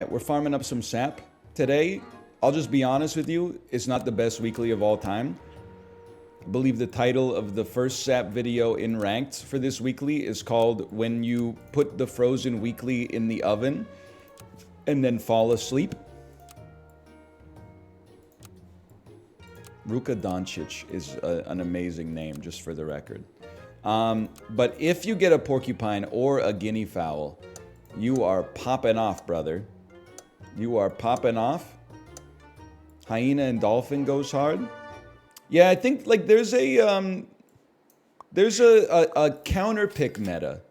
We're farming up some sap. Today, I'll just be honest with you, it's not the best weekly of all time. I believe the title of the first sap video in ranked for this weekly is called When You Put the Frozen Weekly in the Oven and Then Fall Asleep. Ruka Doncic is an amazing name, just for the record. But if you get a porcupine or a guinea fowl, you are popping off, brother. You are popping off. Hyena and dolphin goes hard. Yeah, I think like there's a counter pick meta.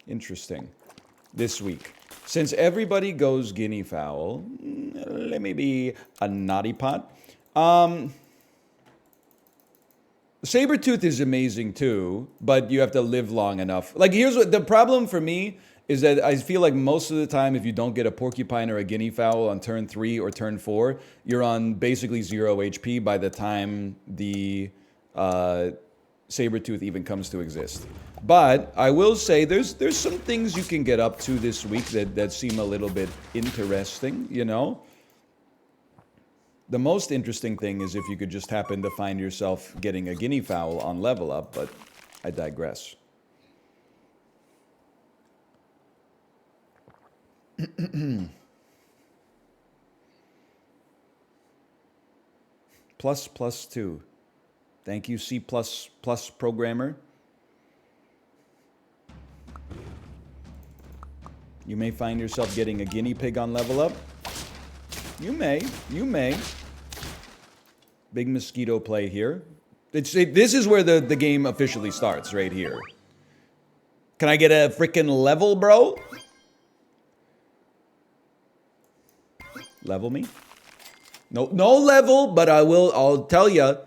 Interesting. This week. Since everybody goes guinea fowl, let me be a naughty pot. Sabretooth is amazing too, but you have to live long enough. Like, here's what the problem for me is that I feel like most of the time, if you don't get a porcupine or a guinea fowl on turn 3 or turn 4, you're on basically 0 HP by the time the Sabretooth even comes to exist. But I will say there's some things you can get up to this week that seem a little bit interesting, you know? The most interesting thing is if you could just happen to find yourself getting a guinea fowl on level up, but I digress. ++2. Thank you, C++ programmer. You may find yourself getting a guinea pig on level up. You may. Big mosquito play here. This is where the game officially starts, right here. Can I get a freaking level, bro? Level me? No level, but I'll tell you.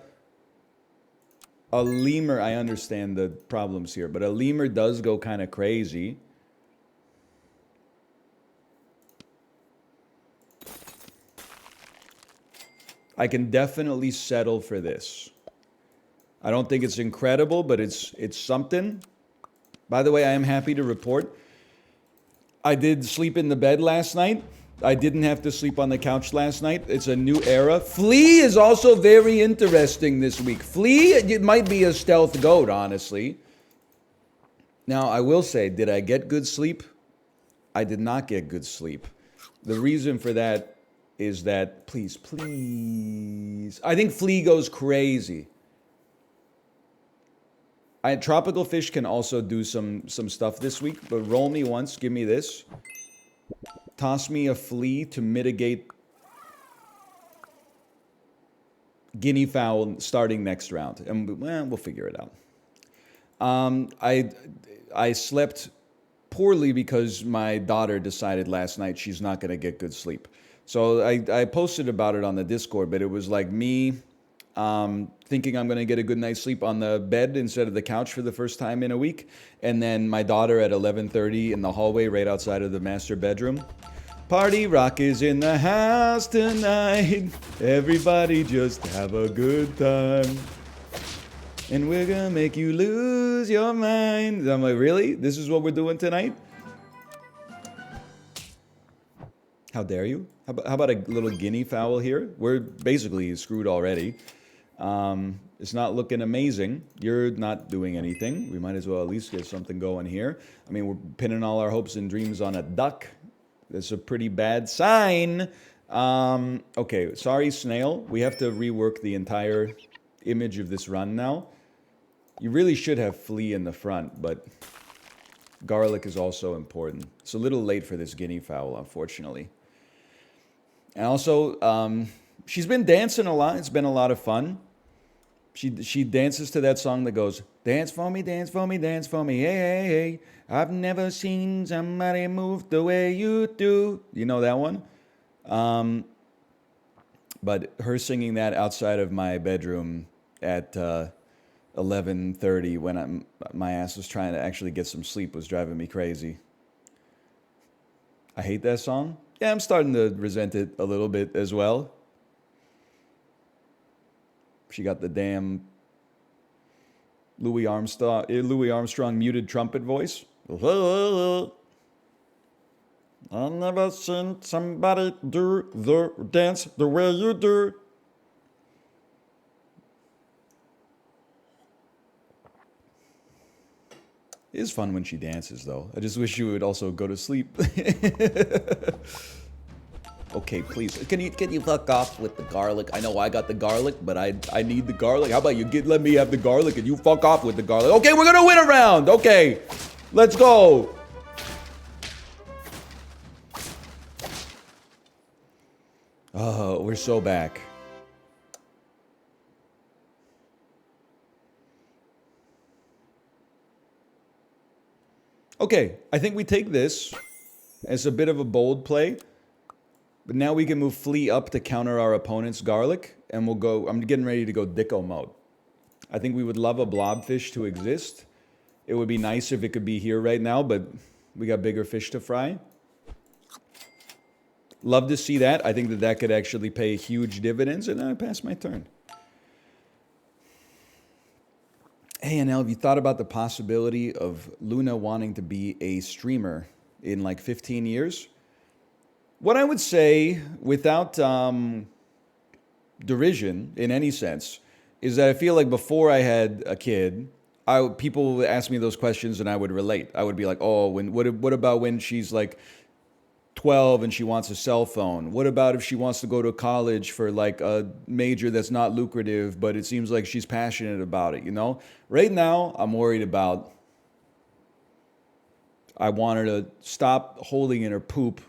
A lemur, I understand the problems here, but a lemur does go kind of crazy. I can definitely settle for this. I don't think it's incredible, but it's something. By the way, I am happy to report I did sleep in the bed last night. I didn't have to sleep on the couch last night. It's a new era. Flea is also very interesting this week. Flea, it might be a stealth goat, honestly. Now, I will say, did I get good sleep? I did not get good sleep. The reason for that is that, please, I think Flea goes crazy. Tropical Fish can also do some stuff this week, but roll me once, give me this. Toss me a Flea to mitigate guinea fowl starting next round, and we'll figure it out. I slept poorly because my daughter decided last night she's not going to get good sleep. So I posted about it on the Discord, but it was like me thinking I'm going to get a good night's sleep on the bed instead of the couch for the first time in a week. And then my daughter at 11:30 in the hallway right outside of the master bedroom. Party rock is in the house tonight. Everybody just have a good time. And we're going to make you lose your mind. I'm like, really? This is what we're doing tonight? How dare you? How about a little guinea fowl here? We're basically screwed already. It's not looking amazing. You're not doing anything. We might as well at least get something going here. I mean, we're pinning all our hopes and dreams on a duck. That's a pretty bad sign. Okay, sorry, Snail. We have to rework the entire image of this run now. You really should have Flea in the front, but garlic is also important. It's a little late for this guinea fowl, unfortunately. And also, she's been dancing a lot. It's been a lot of fun. She dances to that song that goes, dance for me, dance for me, dance for me, hey, hey, hey. I've never seen somebody move the way you do. You know that one? But her singing that outside of my bedroom at 11:30 when my ass was trying to actually get some sleep was driving me crazy. I hate that song. Yeah, I'm starting to resent it a little bit as well. She got the damn Louis Armstrong muted trumpet voice. I've never seen somebody do the dance the way you do. It is fun when she dances, though. I just wish you would also go to sleep. Okay, please. Can you fuck off with the garlic? I know I got the garlic, but I need the garlic. How about you let me have the garlic and you fuck off with the garlic? Okay, we're gonna win a round. Okay, let's go. Oh, we're so back. Okay, I think we take this as a bit of a bold play. But now we can move Flea up to counter our opponent's garlic, and we'll go... I'm getting ready to go Dicko mode. I think we would love a blobfish to exist. It would be nice if it could be here right now, but we got bigger fish to fry. Love to see that. I think that that could actually pay huge dividends, and I pass my turn. Hey, Anel, have you thought about the possibility of Luna wanting to be a streamer in like 15 years? What I would say, without derision in any sense, is that I feel like before I had a kid, people would ask me those questions and I would relate. I would be like, oh, what about when she's like 12 and she wants a cell phone? What about if she wants to go to college for like a major that's not lucrative, but it seems like she's passionate about it, you know? Right now, I'm worried about... I want her to stop holding in her poop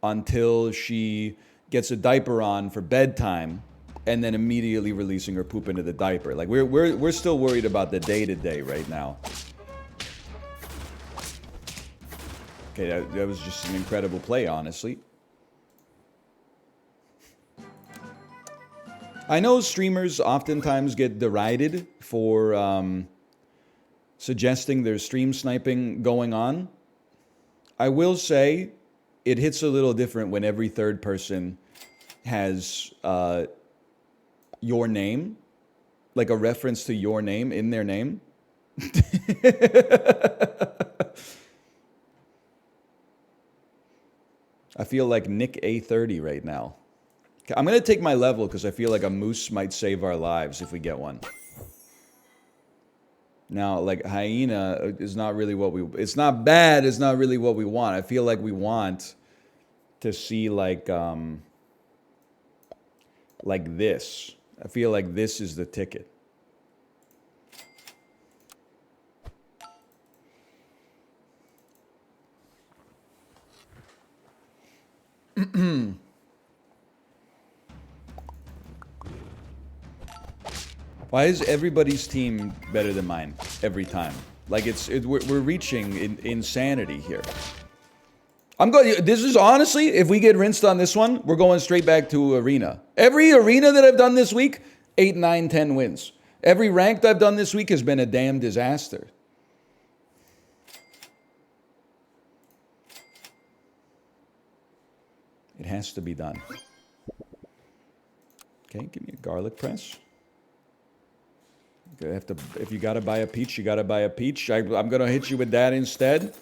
until she gets a diaper on for bedtime, and then immediately releasing her poop into the diaper. Like we're still worried about the day-to-day right now. Okay, that was just an incredible play, honestly. I know streamers oftentimes get derided for suggesting there's stream sniping going on. I will say it hits a little different when every third person has your name, like a reference to your name in their name. I feel like Nick A30 right now. I'm going to take my level because I feel like a moose might save our lives if we get one. Now, like, hyena is not really what we... It's not bad, it's not really what we want. I feel like we want to see, like this. I feel like this is the ticket. Why is everybody's team better than mine every time? Like we're reaching insanity here. I'm going. This is honestly, if we get rinsed on this one, we're going straight back to arena. Every arena that I've done this week, 8, 9, 10 wins. Every ranked I've done this week has been a damn disaster. It has to be done. Okay, give me a garlic press. If you gotta buy a peach, you gotta buy a peach. I'm gonna hit you with that instead.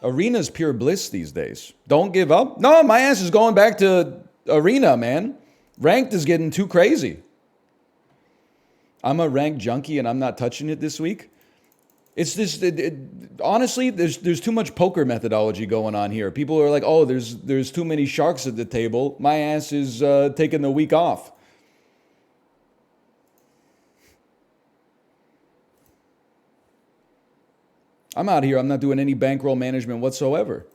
Arena's pure bliss these days. Don't give up. No, my ass is going back to arena, man. Ranked is getting too crazy. I'm a ranked junkie and I'm not touching it this week. It's this. Honestly, there's too much poker methodology going on here. People are like, oh, there's too many sharks at the table. My ass is taking the week off. I'm out here. I'm not doing any bankroll management whatsoever.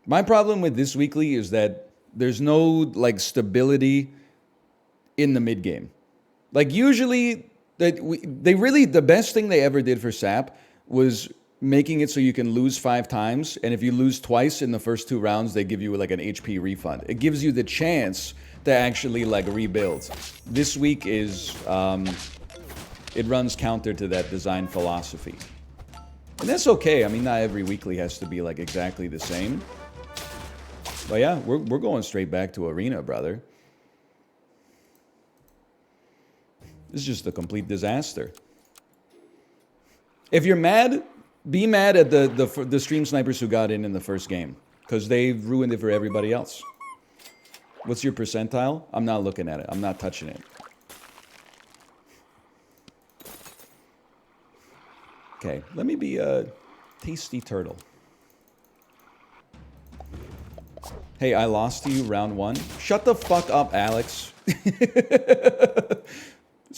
My problem with this weekly is that there's no like stability in the mid game. Like usually the best thing they ever did for SAP was making it so you can lose 5 times, and if you lose twice in the first 2 rounds, they give you like an HP refund. It gives you the chance to actually like rebuild. This week is it runs counter to that design philosophy. And that's okay. I mean, not every weekly has to be like exactly the same. But yeah, we're going straight back to arena, brother. This is just a complete disaster. If you're mad, be mad at the stream snipers who got in the first game. Because they ruined it for everybody else. What's your percentile? I'm not looking at it. I'm not touching it. Okay, let me be a tasty turtle. Hey, I lost to you round 1. Shut the fuck up, Alex. It's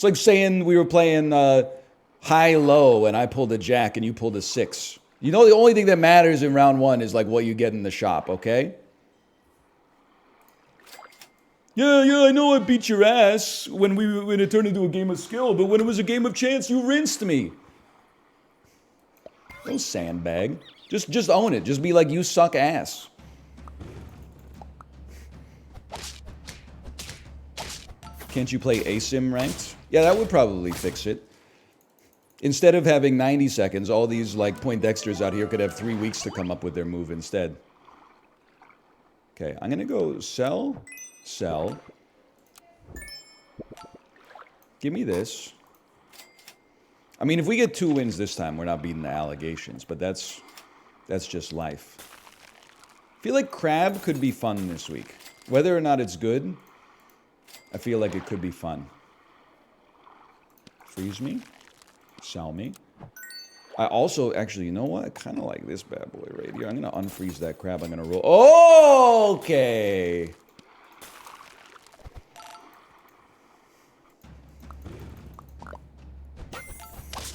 like saying we were playing high-low and I pulled a jack and you pulled a 6. You know the only thing that matters in round 1 is like what you get in the shop, okay? Yeah, I know I beat your ass when it turned into a game of skill, but when it was a game of chance, you rinsed me. Don't sandbag. Just own it. Just be like, you suck ass. Can't you play ASIM ranked? Yeah, that would probably fix it. Instead of having 90 seconds, all these like Poindexters out here could have 3 weeks to come up with their move instead. Okay, I'm gonna go sell. Sell. Give me this. I mean, if we get 2 wins this time, we're not beating the allegations, but that's just life. I feel like Crab could be fun this week. Whether or not it's good, I feel like it could be fun. Freeze me. Sell me. I also, actually, you know what? I kind of like this bad boy right here. I'm going to unfreeze that Crab. I'm going to roll. Oh, okay.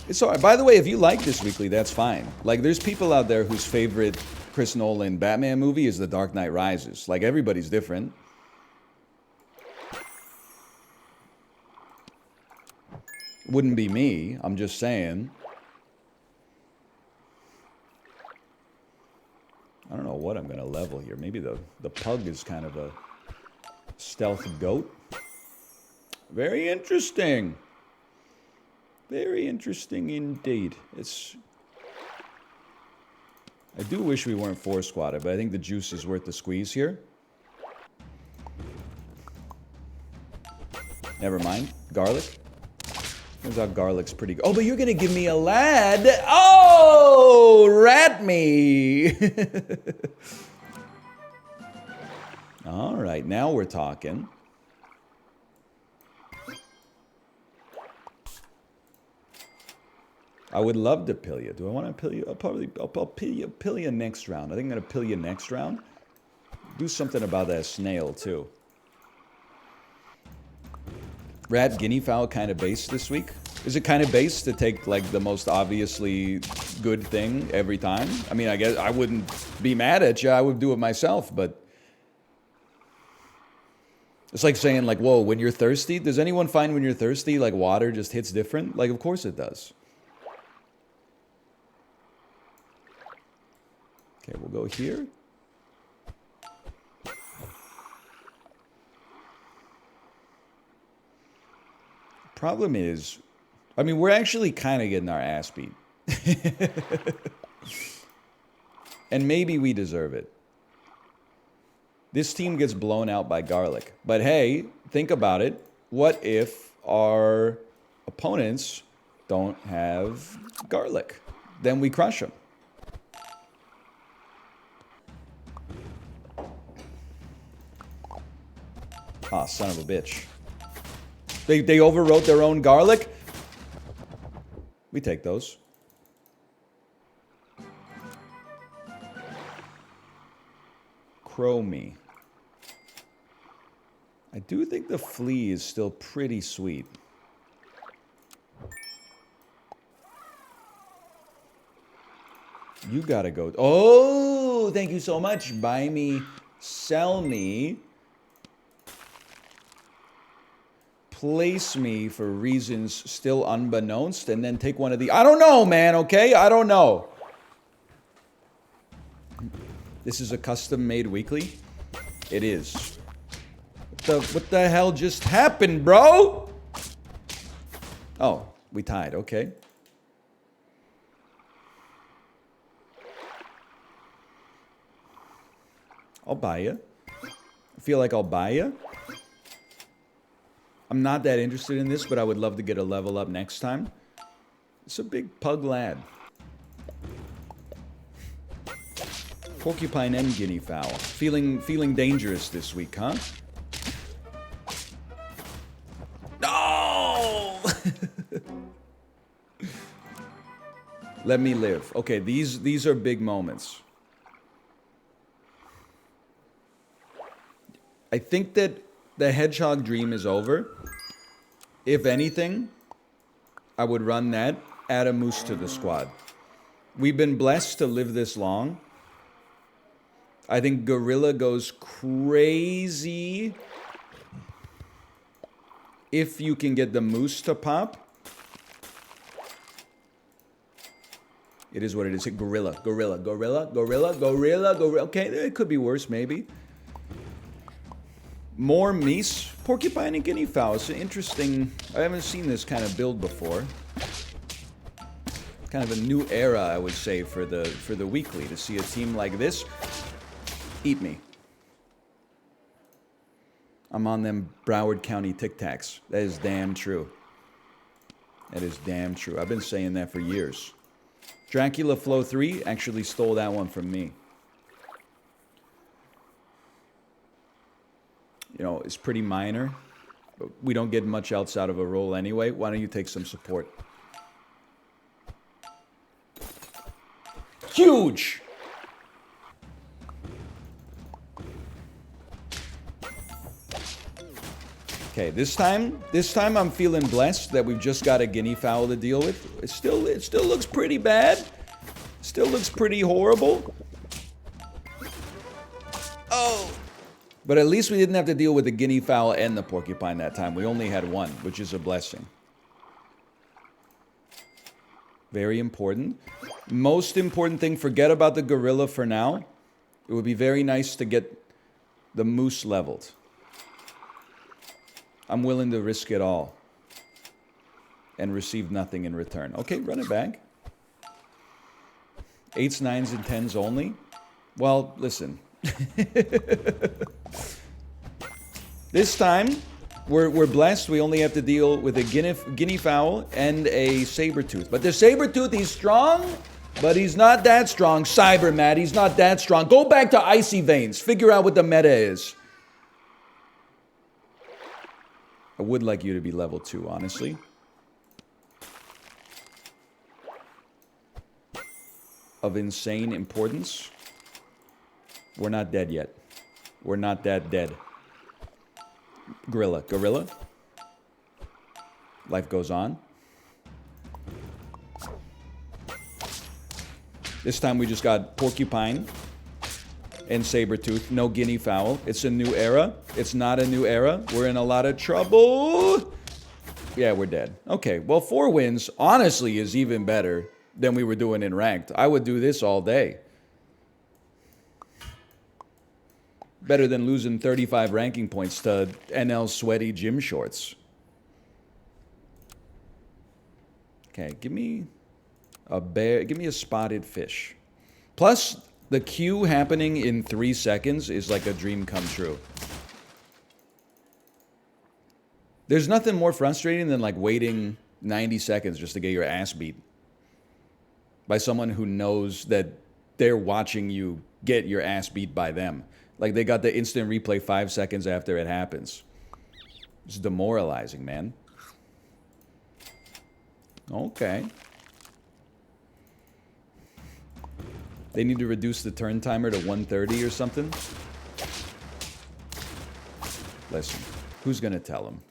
It's all right. By the way, if you like this weekly, that's fine. Like, there's people out there whose favorite Chris Nolan Batman movie is The Dark Knight Rises. Like, everybody's different. Wouldn't be me. I'm just saying. I don't know what I'm going to level here. Maybe the pug is kind of a stealth goat. Very interesting. Very interesting indeed. I do wish we weren't 4-squatted, but I think the juice is worth the squeeze here. Never mind. Garlic. Turns out garlic's pretty good. Oh, but you're gonna give me a lad. Oh, rat me. All right, now we're talking. I would love to pill you. Do I want to pill you? I'll pill you next round. I think I'm gonna pill you next round. Do something about that snail too. Rat guinea fowl kind of base this week. Is it kind of base to take like the most obviously good thing every time? I mean, I guess I wouldn't be mad at you. I would do it myself, but it's like saying like, whoa, when you're thirsty, does anyone find when you're thirsty, like water just hits different? Like, of course it does. Okay, we'll go here. Problem is, I mean, we're actually kind of getting our ass beat. And maybe we deserve it. This team gets blown out by garlic. But hey, think about it. What if our opponents don't have garlic? Then we crush them. Ah, son of a bitch. They overwrote their own garlic? We take those. Chromie. I do think the flea is still pretty sweet. You gotta go. Oh, thank you so much. Buy me, sell me. Place me for reasons still unbeknownst, and then take one of the... I don't know, man, okay? I don't know. This is a custom-made weekly? It is. What the hell just happened, bro? Oh, we tied, okay. I'll buy you. I feel like I'll buy you. I'm not that interested in this, but I would love to get a level up next time. It's a big pug lad. Porcupine and guinea fowl. Feeling dangerous this week, huh? No! Let me live. Okay, these are big moments. I think that the hedgehog dream is over. If anything, I would run that, add a moose to the squad. We've been blessed to live this long. I think gorilla goes crazy if you can get the moose to pop. It is what it is. Gorilla. Okay, it could be worse, maybe. More meese, porcupine and guinea fowl. It's interesting. I haven't seen this kind of build before. Kind of a new era, I would say, for the weekly, to see a team like this. Eat me. I'm on them Broward County Tic Tacs. That is damn true. That is damn true. I've been saying that for years. Dracula Flow 3 actually stole that one from me. You know, it's pretty minor. But we don't get much else out of a roll anyway. Why don't you take some support? Huge! Okay, this time I'm feeling blessed that we've just got a guinea fowl to deal with. It still looks pretty bad. Still looks pretty horrible. Oh! But at least we didn't have to deal with the guinea fowl and the porcupine that time. We only had one, which is a blessing. Very important. Most important thing, forget about the gorilla for now. It would be very nice to get the moose leveled. I'm willing to risk it all and receive nothing in return. Okay, run it back. 8s, 9s, and 10s only? Well, listen. This time, we're blessed. We only have to deal with a guinea fowl and a saber-tooth. But the saber-tooth, he's strong, but he's not that strong. Cyber Matt, he's not that strong. Go back to Icy Veins. Figure out what the meta is. I would like you to be level 2, honestly. Of insane importance. We're not dead yet. We're not that dead. Gorilla. Life goes on. This time we just got porcupine and saber-tooth. No guinea fowl. It's a new era. It's not a new era. We're in a lot of trouble. Yeah, we're dead. Okay, well, 4 wins, honestly, is even better than we were doing in ranked. I would do this all day. Better than losing 35 ranking points to NL sweaty gym shorts. Okay, give me a bear. Give me a spotted fish. Plus, the queue happening in 3 seconds is like a dream come true. There's nothing more frustrating than like waiting 90 seconds just to get your ass beat by someone who knows that they're watching you get your ass beat by them. Like they got the instant replay 5 seconds after it happens. It's demoralizing, man. Okay. They need to reduce the turn timer to 130 or something. Listen, who's gonna tell them?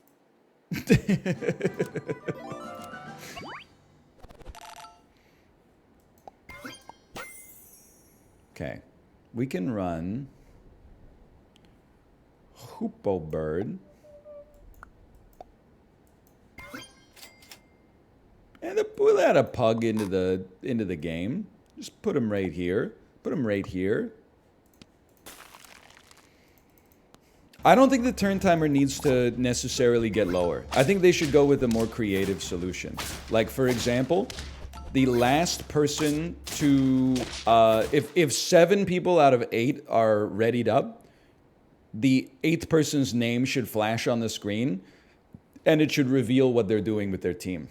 Okay, we can run Hoopo Bird. And we'll add a pug into the game. Just put him right here. Put him right here. I don't think the turn timer needs to necessarily get lower. I think they should go with a more creative solution. Like, for example, the last person to... if 7 people out of 8 are readied up, the 8th person's name should flash on the screen, and it should reveal what they're doing with their team.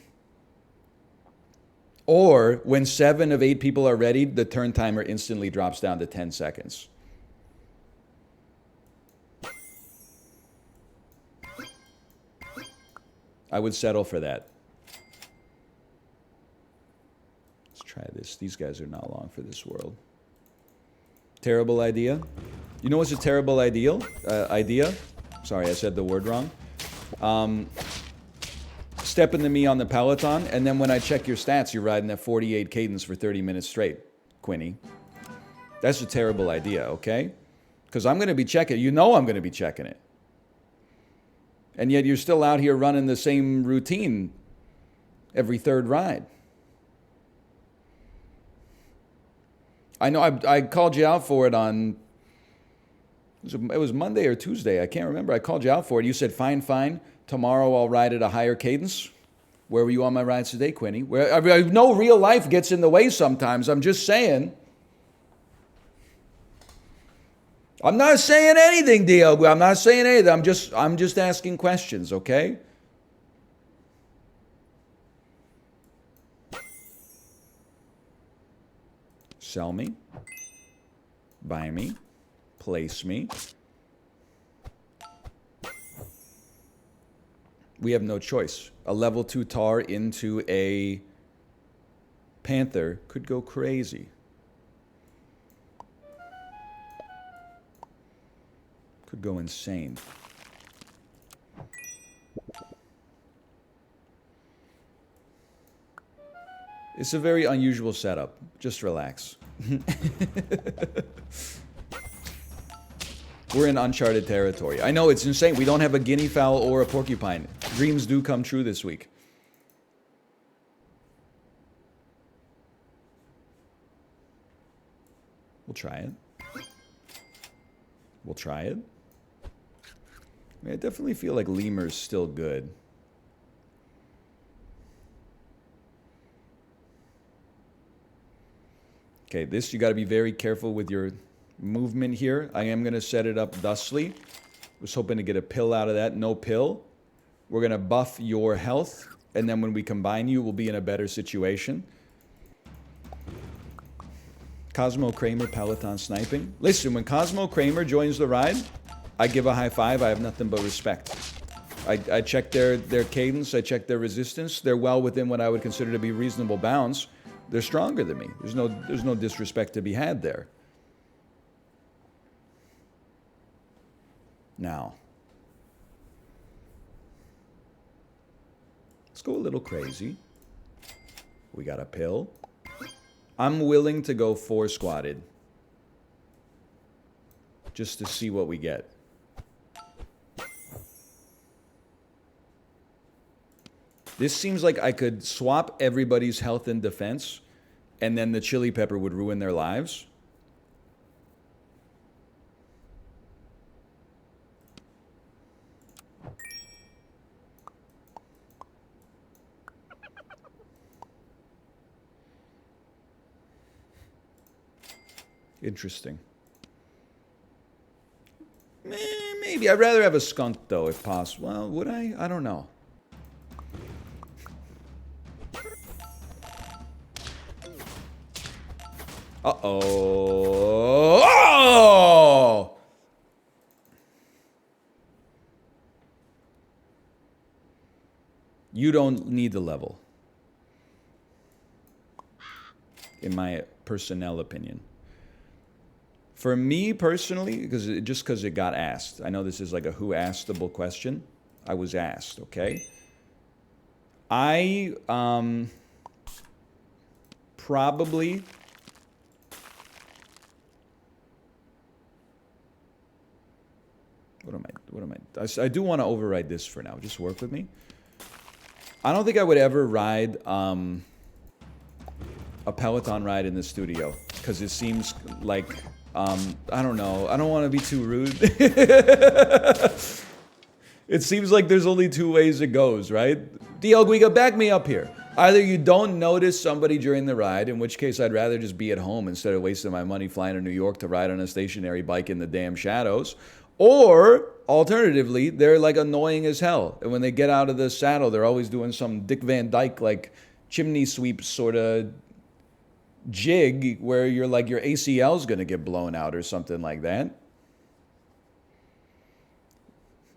Or when 7 of 8 people are ready, the turn timer instantly drops down to 10 seconds. I would settle for that. Let's try this. These guys are not long for this world. Terrible idea. You know what's a terrible idea? Sorry, I said the word wrong. Step into me on the Peloton, and then when I check your stats, you're riding at 48 cadence for 30 minutes straight, Quinny. That's a terrible idea, okay? Because I'm going to be checking. You know I'm going to be checking it. And yet you're still out here running the same routine every third ride. I know I called you out for it on, it was Monday or Tuesday. I can't remember. I called you out for it. You said, fine. Tomorrow I'll ride at a higher cadence. Where were you on my rides today, Quinny? I know real life gets in the way sometimes. I'm just saying. I'm not saying anything, Diogo. I'm not saying anything. I'm just asking questions, okay? Sell me. Buy me. Place me. We have no choice. A level 2 tar into a panther could go crazy. Could go insane. It's a very unusual setup. Just relax. We're in uncharted territory. I know, it's insane. We don't have a guinea fowl or a porcupine. Dreams do come true this week. We'll try it. We'll try it. I mean, I definitely feel like lemur's still good. Okay, this, you got to be very careful with your movement here. I am going to set it up thusly. Was hoping to get a pill out of that. No pill. We're going to buff your health, and then when we combine you, we'll be in a better situation. Cosmo Kramer Peloton sniping. Listen, when Cosmo Kramer joins the ride, I give a high five. I have nothing but respect. I check their cadence. I check their resistance. They're well within what I would consider to be reasonable bounds. They're stronger than me. There's no disrespect to be had there. Now, let's go a little crazy. We got a pill. I'm willing to go 4 squatted. Just to see what we get. This seems like I could swap everybody's health and defense, and then the chili pepper would ruin their lives. Interesting. Maybe. I'd rather have a skunk, though, if possible. Well, would I? I don't know. Uh-oh. Oh! You don't need the level. In my personnel opinion. For me personally, just because it got asked. I know this is like a who asked-able question. I was asked, okay? I probably what am I do want to override this for now. Just work with me. I don't think I would ever ride a Peloton ride in the studio because it seems like I don't know. I don't want to be too rude. It seems like there's only 2 ways it goes, right? Diogo, back me up here. Either you don't notice somebody during the ride, in which case I'd rather just be at home instead of wasting my money flying to New York to ride on a stationary bike in the damn shadows. Or, alternatively, they're like annoying as hell. And when they get out of the saddle, they're always doing some Dick Van Dyke, like, chimney sweep sort of jig where you're like your ACL's gonna get blown out or something like that.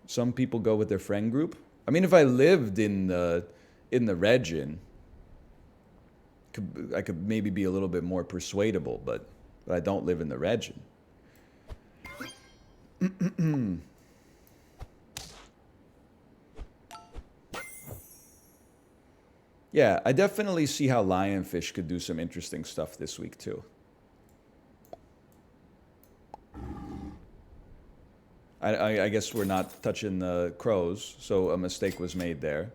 Some people go with their friend group. I mean, if I lived in the region, I could maybe be a little bit more persuadable, but I don't live in the region. Yeah, I definitely see how Lionfish could do some interesting stuff this week too. I guess we're not touching the crows, so a mistake was made there.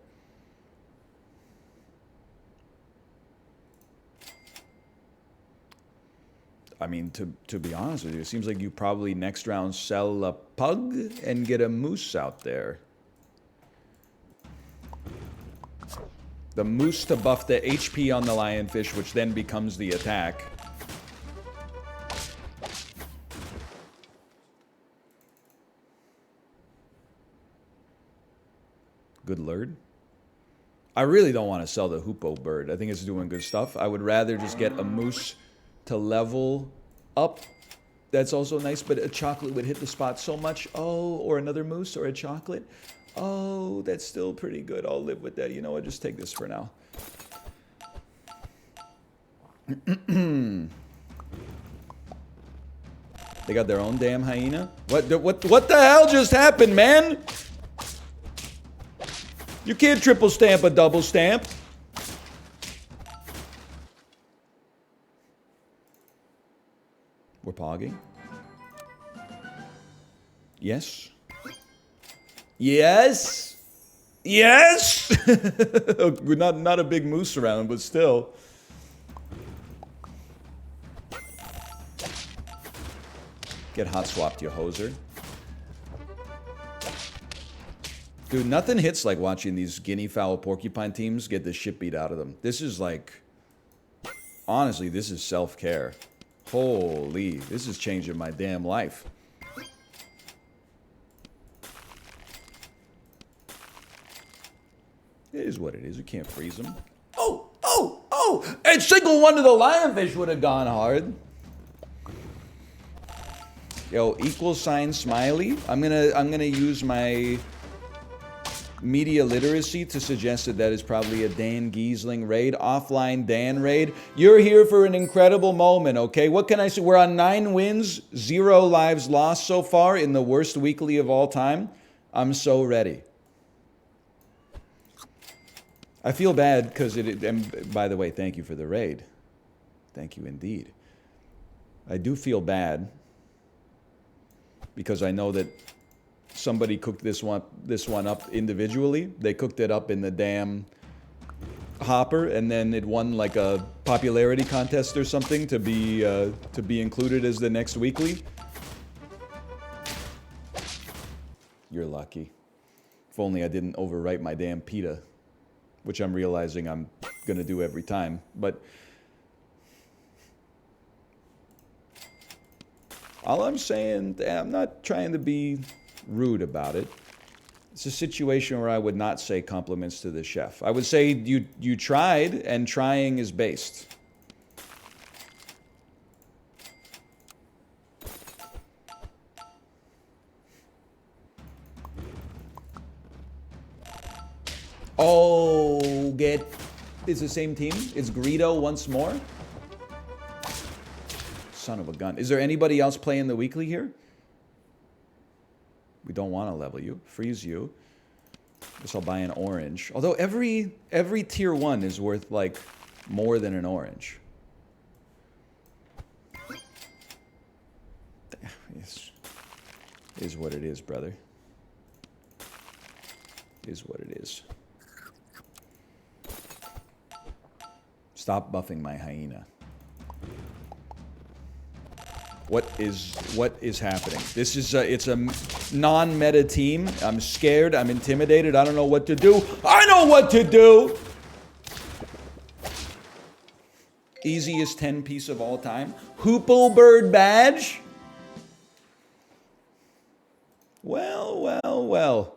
I mean, to be honest with you, it seems like you probably next round sell a pug and get a moose out there. The moose to buff the HP on the lionfish, which then becomes the attack. Good lurd. I really don't want to sell the hoopoe bird. I think it's doing good stuff. I would rather just get a moose to level up. That's also nice, but a chocolate would hit the spot so much. Oh, or another moose or a chocolate. Oh, that's still pretty good. I'll live with that. You know what? Just take this for now. They got their own damn hyena? What the hell just happened, man? You can't triple stamp a double stamp. We're pogging. Yes. Yes. Yes. We're not a big moose around, but still. Get hot swapped, you hoser. Dude, nothing hits like watching these guinea fowl porcupine teams get the shit beat out of them. This is like, honestly, this is self-care. Holy, this is changing my damn life. It is what it is. You can't freeze them. Oh! A single one of the lionfish would have gone hard. Yo, equal sign smiley. I'm gonna use my media literacy to suggest that that is probably a Dan Giesling raid, offline Dan raid. You're here for an incredible moment, okay? What can I say? We're on 9 wins, 0 lives lost so far in the worst weekly of all time. I'm so ready. I feel bad because and by the way, thank you for the raid. Thank you indeed. I do feel bad because I know that somebody cooked this one up individually. They cooked it up in the damn hopper, and then it won like a popularity contest or something to be included as the next weekly. You're lucky. If only I didn't overwrite my damn PETA, which I'm realizing I'm gonna do every time. But all I'm saying, I'm not trying to be rude about it. It's a situation where I would not say compliments to the chef. I would say you tried, and trying is based. Oh, it's the same team. It's Greedo once more. Son of a gun. Is there anybody else playing the weekly here? We don't want to level you. Freeze you. Guess I'll buy an orange. Although every tier 1 is worth like more than an orange. Is what it is, brother. Is what it is. Stop buffing my hyena. What is happening? This is it's a non-meta team. I'm scared. I'm intimidated. I don't know what to do. I know what to do. Easiest 10 piece of all time. Hoopoe bird badge. Well.